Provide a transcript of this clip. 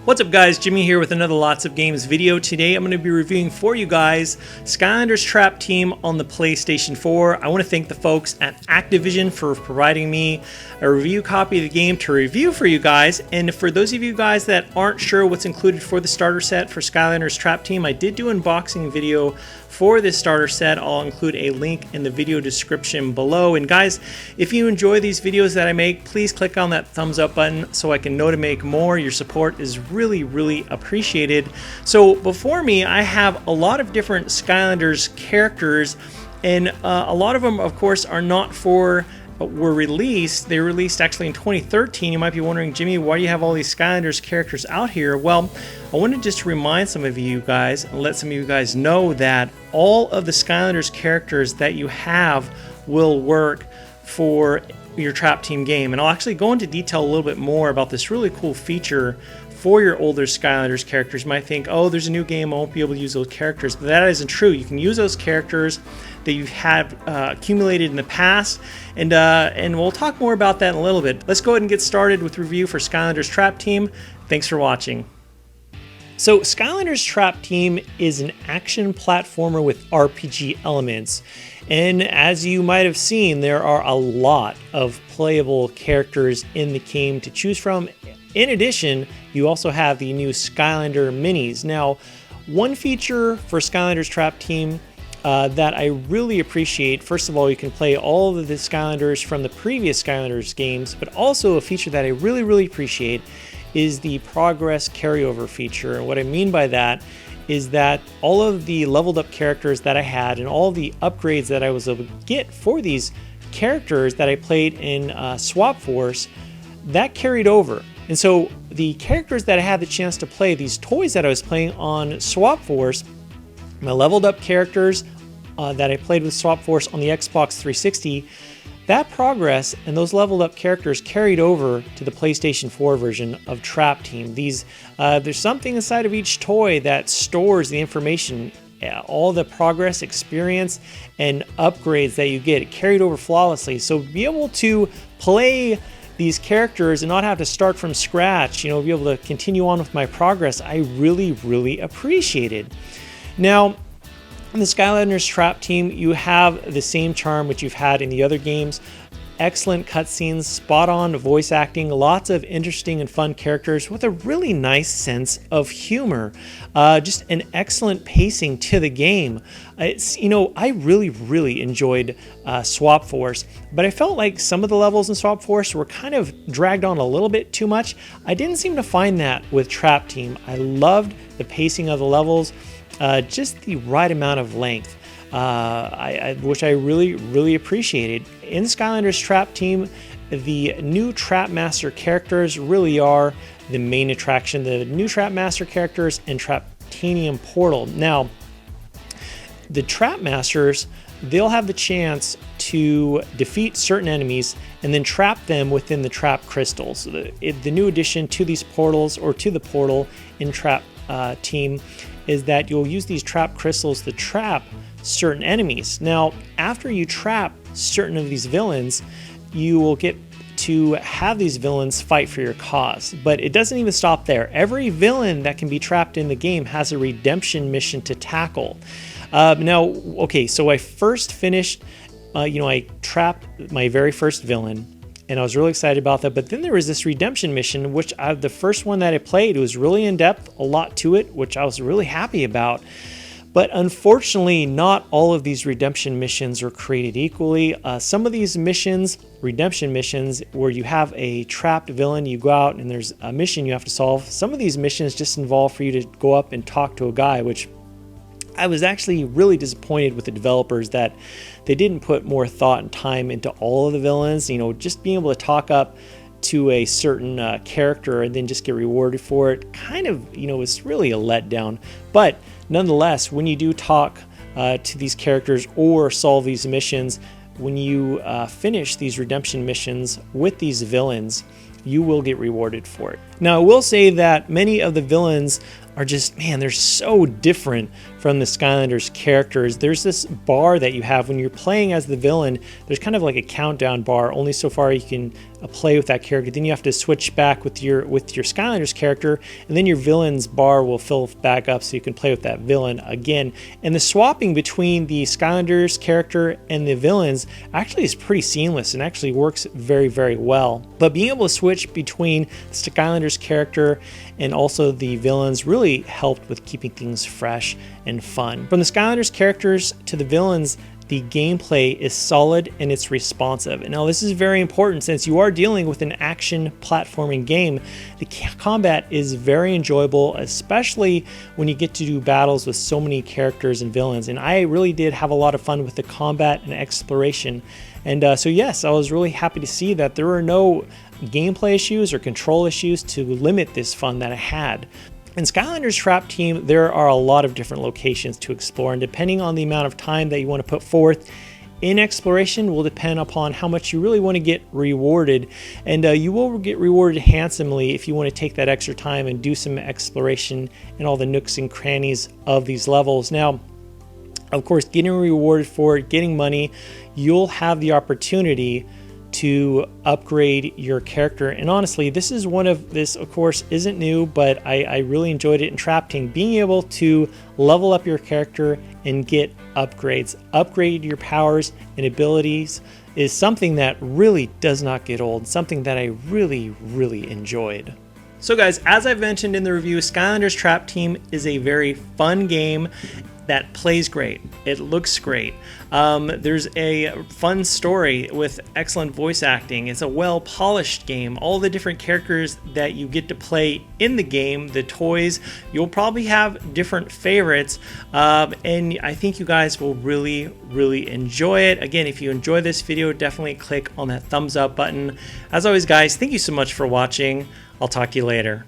What's up guys, Jimmy here with another Lots of Games video. Today I'm going to be reviewing for you guys Skylanders Trap Team on the PlayStation 4. I want to thank the folks at Activision for providing me a review copy of the game to review for you guys. And for those of you guys that aren't sure what's included for the starter set for Skylanders Trap Team, I did do an unboxing video for this starter set. I'll include a link in the video description below. And guys, if you enjoy these videos that I make, please click on that thumbs up button so I can know to make more. Your support is really appreciated. So before me, I have a lot of different Skylanders characters, and a lot of them, of course, are not for were released. They were released actually in 2013. You might be wondering, Jimmy, why do you have all these Skylanders characters out here? Well, I wanted just to remind some of you guys and let some of you guys know that all of the Skylanders characters that you have will work for your Trap Team game. And I'll actually go into detail a little bit more about this really cool feature for your older Skylanders characters. You might think, oh, there's a new game, I won't be able to use those characters. But that isn't true. You can use those characters that you have accumulated in the past, and we'll talk more about that in a little bit. Let's go ahead and get started with review for Skylanders Trap Team. Thanks for watching. So Skylanders Trap Team is an action platformer with RPG elements. And as you might have seen, there are a lot of playable characters in the game to choose from. In addition, you also have the new Skylander minis. Now, one feature for Skylanders Trap Team that I really appreciate, first of all, you can play all of the Skylanders from the previous Skylanders games, but also a feature that I really appreciate is the progress carryover feature. And what I mean by that is that all of the leveled up characters that I had and all the upgrades that I was able to get for these characters that I played in Swap Force, that carried over. And so the characters that I had the chance to play, these toys that I was playing on Swap Force, my leveled up characters that I played with Swap Force on the Xbox 360, that progress and those leveled up characters carried over to the PlayStation 4 version of Trap Team. There's something inside of each toy that stores the information, all the progress, experience, and upgrades that you get. It carried over flawlessly. So be able to play these characters and not have to start from scratch, be able to continue on with my progress, I really appreciated. Now, in the Skylanders Trap Team, you have the same charm which you've had in the other games. Excellent cutscenes, spot-on voice acting, lots of interesting and fun characters with a really nice sense of humor. Just an excellent pacing to the game. I really enjoyed Swap Force, but I felt like some of the levels in Swap Force were kind of dragged on a little bit too much. I didn't seem to find that with Trap Team. I loved the pacing of the levels, just the right amount of length. Which I really appreciated. In Skylanders Trap Team, the new Trap Master characters really are the main attraction. The new Trap Master characters and Traptanium Portal. Now, the Trap Masters, they'll have the chance to defeat certain enemies and then trap them within the trap crystals. The new addition to these portals, or to the portal in Trap Team, is that you'll use these trap crystals to trap certain enemies. Now, after you trap certain of these villains, you will get to have these villains fight for your cause. But it doesn't even stop there. Every villain that can be trapped in the game has a redemption mission to tackle. So I first finished, I trapped my very first villain, and I was really excited about that. But then there was this redemption mission, which the first one that I played was really in depth, a lot to it, which I was really happy about. But unfortunately, not all of these redemption missions are created equally. Some of these missions, redemption missions, where you have a trapped villain, you go out and there's a mission you have to solve. Some of these missions just involve for you to go up and talk to a guy, which I was actually really disappointed with the developers that they didn't put more thought and time into all of the villains. Just being able to talk up to a certain character and then just get rewarded for it kind of, it's really a letdown. But nonetheless, when you do talk to these characters or solve these missions, when you finish these redemption missions with these villains, you will get rewarded for it. Now, I will say that many of the villains are just, man, they're so different from the Skylanders characters. There's this bar that you have when you're playing as the villain. There's kind of like a countdown bar, only so far you can play with that character. Then you have to switch back with your Skylanders character, and then your villain's bar will fill back up so you can play with that villain again. And the swapping between the Skylanders character and the villains actually is pretty seamless and actually works very, very well. But being able to switch between the Skylanders character and also the villains really helped with keeping things fresh and fun. From the Skylanders characters to the villains, the gameplay is solid and it's responsive. And now this is very important since you are dealing with an action platforming game. The combat is very enjoyable, especially when you get to do battles with so many characters and villains. And I really did have a lot of fun with the combat and exploration. And so yes, I was really happy to see that there were no gameplay issues or control issues to limit this fun that I had. In Skylanders Trap Team, there are a lot of different locations to explore, and depending on the amount of time that you want to put forth in exploration will depend upon how much you really want to get rewarded. And you will get rewarded handsomely if you want to take that extra time and do some exploration in all the nooks and crannies of these levels. Now, of course, getting rewarded for it, getting money, you'll have the opportunity to upgrade your character. And honestly, this, of course, isn't new, but I really enjoyed it in Trap Team. Being able to level up your character and get upgrades, upgrade your powers and abilities is something that really does not get old, something that I really, really enjoyed. So guys, as I've mentioned in the review, Skylanders Trap Team is a very fun game that plays great. It looks great. There's a fun story with excellent voice acting. It's a well-polished game. All the different characters that you get to play in the game, the toys, you'll probably have different favorites. And I think you guys will really, really enjoy it. Again, if you enjoy this video, definitely click on that thumbs up button. As always, guys, thank you so much for watching. I'll talk to you later.